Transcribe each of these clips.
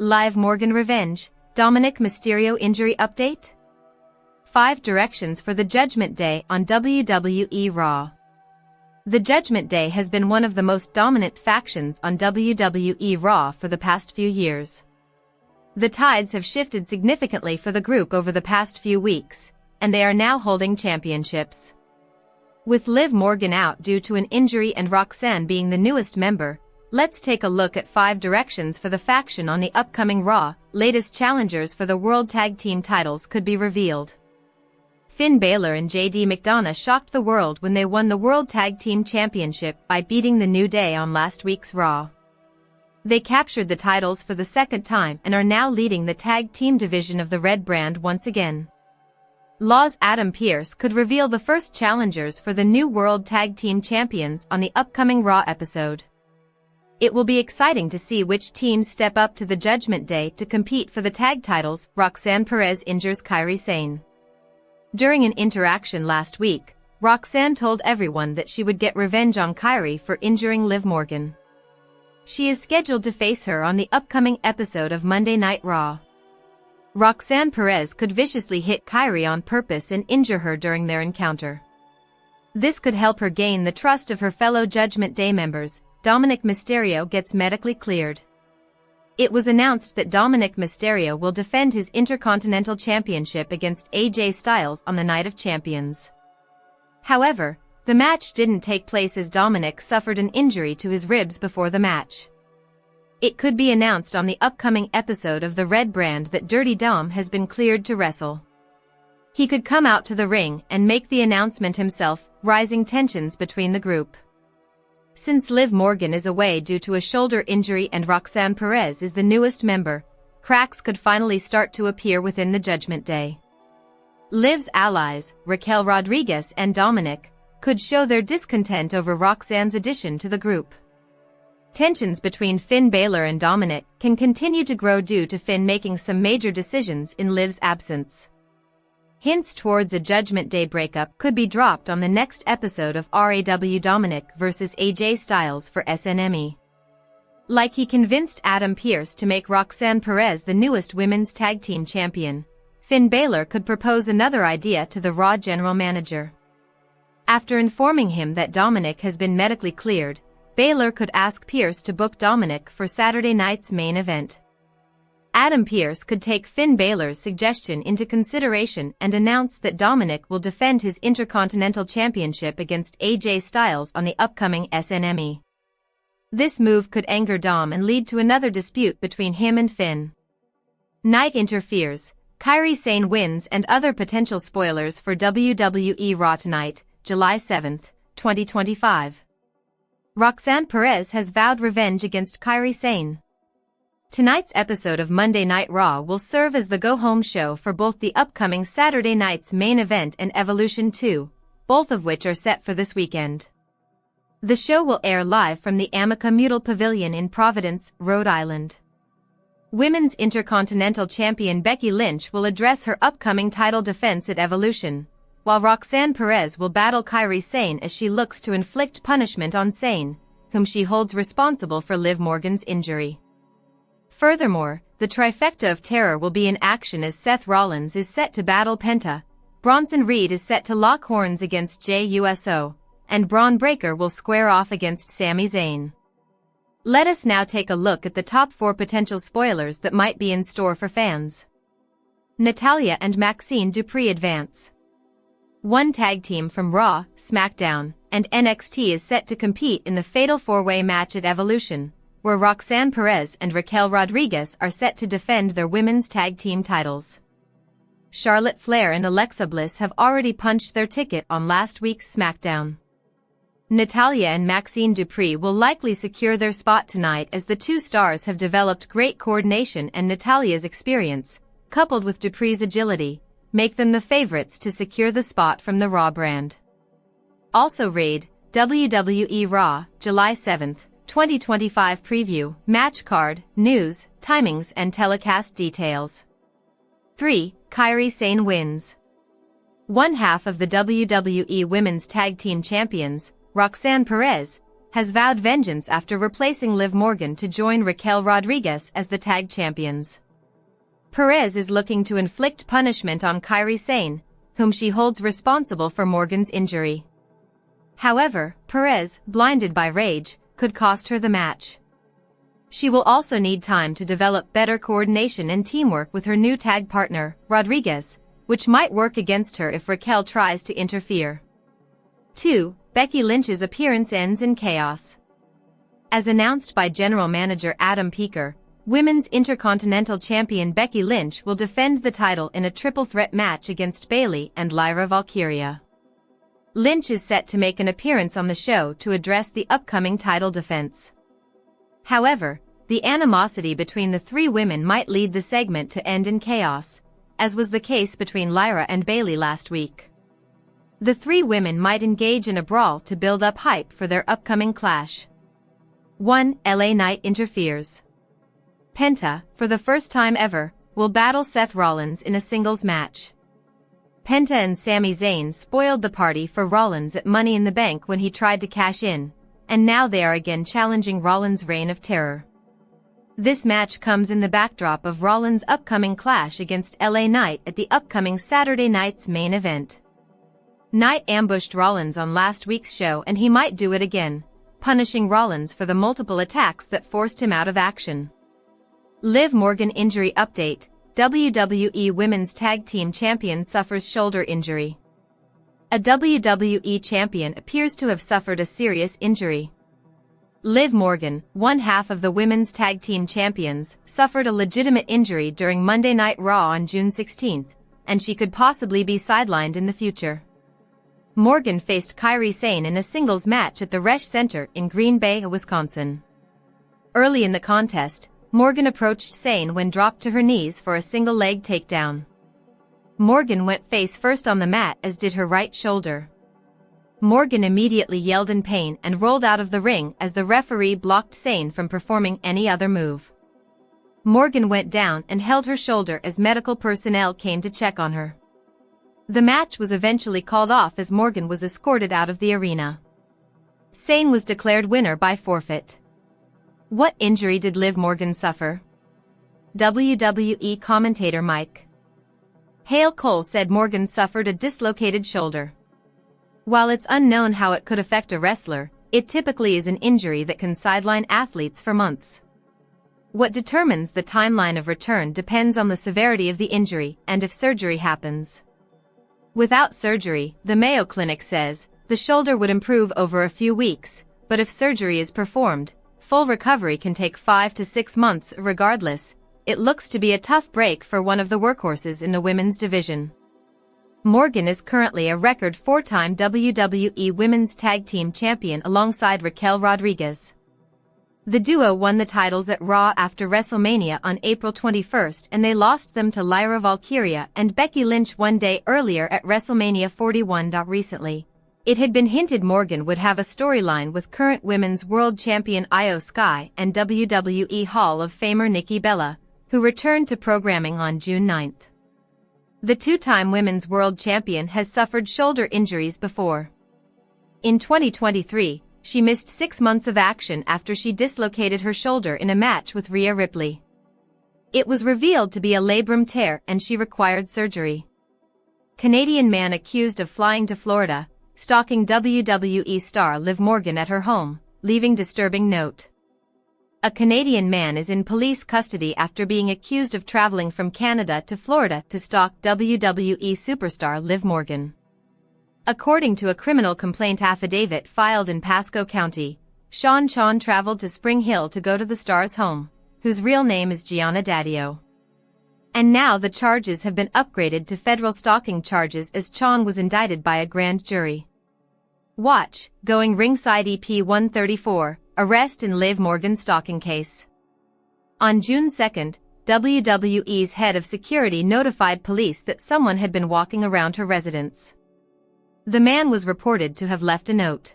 Liv Morgan revenge, Dominik Mysterio injury update? 5 directions for the Judgment Day on WWE Raw. The Judgment Day has been one of the most dominant factions on WWE Raw for the past few years. The tides have shifted significantly for the group over the past few weeks, and they are now holding championships. With Liv Morgan out due to an injury and Roxanne being the newest member, let's take a look at 5 directions for the faction on the upcoming Raw. Latest challengers for the World Tag Team titles could be revealed. Finn Balor and JD McDonough shocked the world when they won the World Tag Team Championship by beating the New Day on last week's Raw. They captured the titles for the second time and are now leading the tag team division of the Red brand once again. Law's Adam Pearce could reveal the first challengers for the new World Tag Team Champions on the upcoming Raw episode. It will be exciting to see which teams step up to the Judgment Day to compete for the tag titles. Roxanne Perez injures Kairi Sane. During an interaction last week, Roxanne told everyone that she would get revenge on Kairi for injuring Liv Morgan. She is scheduled to face her on the upcoming episode of Monday Night Raw. Roxanne Perez could viciously hit Kairi on purpose and injure her during their encounter. This could help her gain the trust of her fellow Judgment Day members. Dominik Mysterio gets medically cleared. It was announced that Dominik Mysterio will defend his Intercontinental Championship against AJ Styles on the Night of Champions. However, the match didn't take place as Dominik suffered an injury to his ribs before the match. It could be announced on the upcoming episode of the Red brand that Dirty Dom has been cleared to wrestle. He could come out to the ring and make the announcement himself, rising tensions between the group. Since Liv Morgan is away due to a shoulder injury and Roxanne Perez is the newest member, cracks could finally start to appear within the Judgment Day. Liv's allies, Raquel Rodriguez and Dominik, could show their discontent over Roxanne's addition to the group. Tensions between Finn Balor and Dominik can continue to grow due to Finn making some major decisions in Liv's absence. Hints towards a Judgment Day breakup could be dropped on the next episode of RAW Dominik vs AJ Styles for SNME. Like he convinced Adam Pearce to make Roxanne Perez the newest women's tag team champion, Finn Balor could propose another idea to the Raw general manager. After informing him that Dominik has been medically cleared, Balor could ask Pearce to book Dominik for Saturday night's main event. Adam Pearce could take Finn Balor's suggestion into consideration and announce that Dominik will defend his Intercontinental Championship against AJ Styles on the upcoming SNME. This move could anger Dom and lead to another dispute between him and Finn. Night interferes, Kairi Sane wins and other potential spoilers for WWE Raw tonight, July 7, 2025. Roxanne Perez has vowed revenge against Kairi Sane. Tonight's episode of Monday Night Raw will serve as the go-home show for both the upcoming Saturday night's main event and Evolution 2, both of which are set for this weekend. The show will air live from the Amica Mutual Pavilion in Providence, Rhode Island. Women's Intercontinental Champion Becky Lynch will address her upcoming title defense at Evolution, while Roxanne Perez will battle Kairi Sane as she looks to inflict punishment on Sane, whom she holds responsible for Liv Morgan's injury. Furthermore, the trifecta of terror will be in action as Seth Rollins is set to battle Penta, Bronson Reed is set to lock horns against Jey Uso, and Braun Breaker will square off against Sami Zayn. Let us now take a look at the top 4 potential spoilers that might be in store for fans. Natalya and Maxine Dupri advance. One tag team from Raw, SmackDown, and NXT is set to compete in the Fatal 4-Way match at Evolution, where Roxanne Perez and Raquel Rodriguez are set to defend their women's tag team titles. Charlotte Flair and Alexa Bliss have already punched their ticket on last week's SmackDown. Natalya and Maxine Dupri will likely secure their spot tonight as the two stars have developed great coordination and Natalya's experience, coupled with Dupri's agility, make them the favorites to secure the spot from the Raw brand. Also read, WWE Raw, July 7, 2025 preview, match card, news, timings and telecast details. 3. Kairi Sane wins. One half of the WWE Women's Tag Team Champions, Roxanne Perez, has vowed vengeance after replacing Liv Morgan to join Raquel Rodriguez as the tag champions. Perez is looking to inflict punishment on Kairi Sane, whom she holds responsible for Morgan's injury. However, Perez, blinded by rage, could cost her the match. She will also need time to develop better coordination and teamwork with her new tag partner, Rodriguez, which might work against her if Raquel tries to interfere. 2. Becky Lynch's appearance ends in chaos. As announced by General Manager Adam Peaker, Women's Intercontinental Champion Becky Lynch will defend the title in a triple threat match against Bayley and Lyra Valkyria. Lynch is set to make an appearance on the show to address the upcoming title defense. However, the animosity between the three women might lead the segment to end in chaos, as was the case between Lyra and Bayley last week. The three women might engage in a brawl to build up hype for their upcoming clash. 1. LA Knight interferes. Penta, for the first time ever, will battle Seth Rollins in a singles match. Penta and Sami Zayn spoiled the party for Rollins at Money in the Bank when he tried to cash in, and now they are again challenging Rollins' reign of terror. This match comes in the backdrop of Rollins' upcoming clash against LA Knight at the upcoming Saturday night's main event. Knight ambushed Rollins on last week's show and he might do it again, punishing Rollins for the multiple attacks that forced him out of action. Liv Morgan injury update: WWE Women's Tag Team Champion suffers shoulder injury. A WWE champion appears to have suffered a serious injury. Liv Morgan, one half of the Women's Tag Team Champions, suffered a legitimate injury during Monday Night Raw on June 16, and she could possibly be sidelined in the future. Morgan faced Kairi Sane in a singles match at the Resch Center in Green Bay, Wisconsin. Early in the contest, Morgan approached Sane when dropped to her knees for a single-leg takedown. Morgan went face first on the mat, as did her right shoulder. Morgan immediately yelled in pain and rolled out of the ring as the referee blocked Sane from performing any other move. Morgan went down and held her shoulder as medical personnel came to check on her. The match was eventually called off as Morgan was escorted out of the arena. Sane was declared winner by forfeit. What injury did Liv Morgan suffer? WWE commentator Mike Hale Cole said Morgan suffered a dislocated shoulder. While it's unknown how it could affect a wrestler, it typically is an injury that can sideline athletes for months. What determines the timeline of return depends on the severity of the injury and if surgery happens. Without surgery, the Mayo Clinic says, the shoulder would improve over a few weeks, but if surgery is performed, full recovery can take 5 to 6 months. Regardless, it looks to be a tough break for one of the workhorses in the women's division. Morgan is currently a record 4-time WWE Women's Tag Team Champion alongside Raquel Rodriguez. The duo won the titles at Raw after WrestleMania on April 21 and they lost them to Lyra Valkyria and Becky Lynch one day earlier at WrestleMania 41. Recently, it had been hinted Morgan would have a storyline with current Women's World Champion Io Sky and WWE Hall of Famer Nikki Bella, who returned to programming on June 9. The two-time Women's World Champion has suffered shoulder injuries before. In 2023, she missed 6 months of action after she dislocated her shoulder in a match with Rhea Ripley. It was revealed to be a labrum tear and she required surgery. Canadian man accused of flying to Florida, stalking WWE star Liv Morgan at her home, leaving disturbing note. A Canadian man is in police custody after being accused of traveling from Canada to Florida to stalk WWE superstar Liv Morgan. According to a criminal complaint affidavit filed in Pasco County, Sean traveled to Spring Hill to go to the star's home, whose real name is Gianna Daddio. And now the charges have been upgraded to federal stalking charges as Sean was indicted by a grand jury. Watch, Going Ringside EP 134, Arrest in Liv Morgan stalking case. On June 2, WWE's head of security notified police that someone had been walking around her residence. The man was reported to have left a note.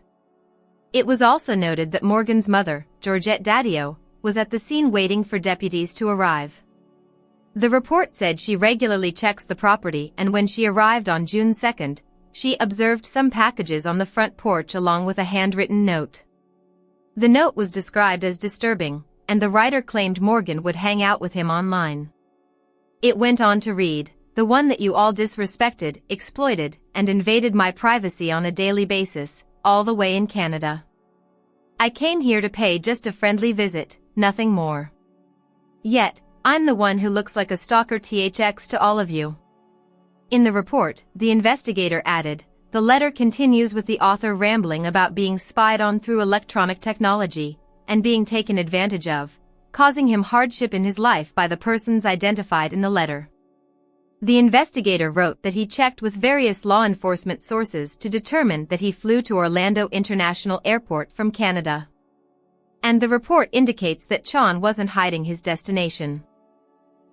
It was also noted that Morgan's mother, Georgette Daddio, was at the scene waiting for deputies to arrive. The report said she regularly checks the property and when she arrived on June 2, she observed some packages on the front porch along with a handwritten note. The note was described as disturbing, and the writer claimed Morgan would hang out with him online. It went on to read, "The one that you all disrespected, exploited, and invaded my privacy on a daily basis, all the way in Canada. I came here to pay just a friendly visit, nothing more. Yet, I'm the one who looks like a stalker THX to all of you." In the report, the investigator added, "The letter continues with the author rambling about being spied on through electronic technology, and being taken advantage of, causing him hardship in his life by the persons identified in the letter." The investigator wrote that he checked with various law enforcement sources to determine that he flew to Orlando International Airport from Canada. And the report indicates that Sean wasn't hiding his destination.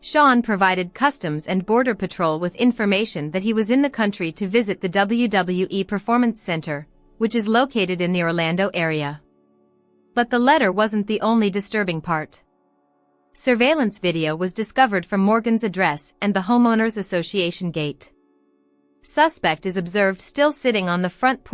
Sean provided Customs and Border Patrol with information that he was in the country to visit the WWE Performance Center, which is located in the Orlando area. But the letter wasn't the only disturbing part. Surveillance video was discovered from Morgan's address and the Homeowners Association gate. Suspect is observed still sitting on the front porch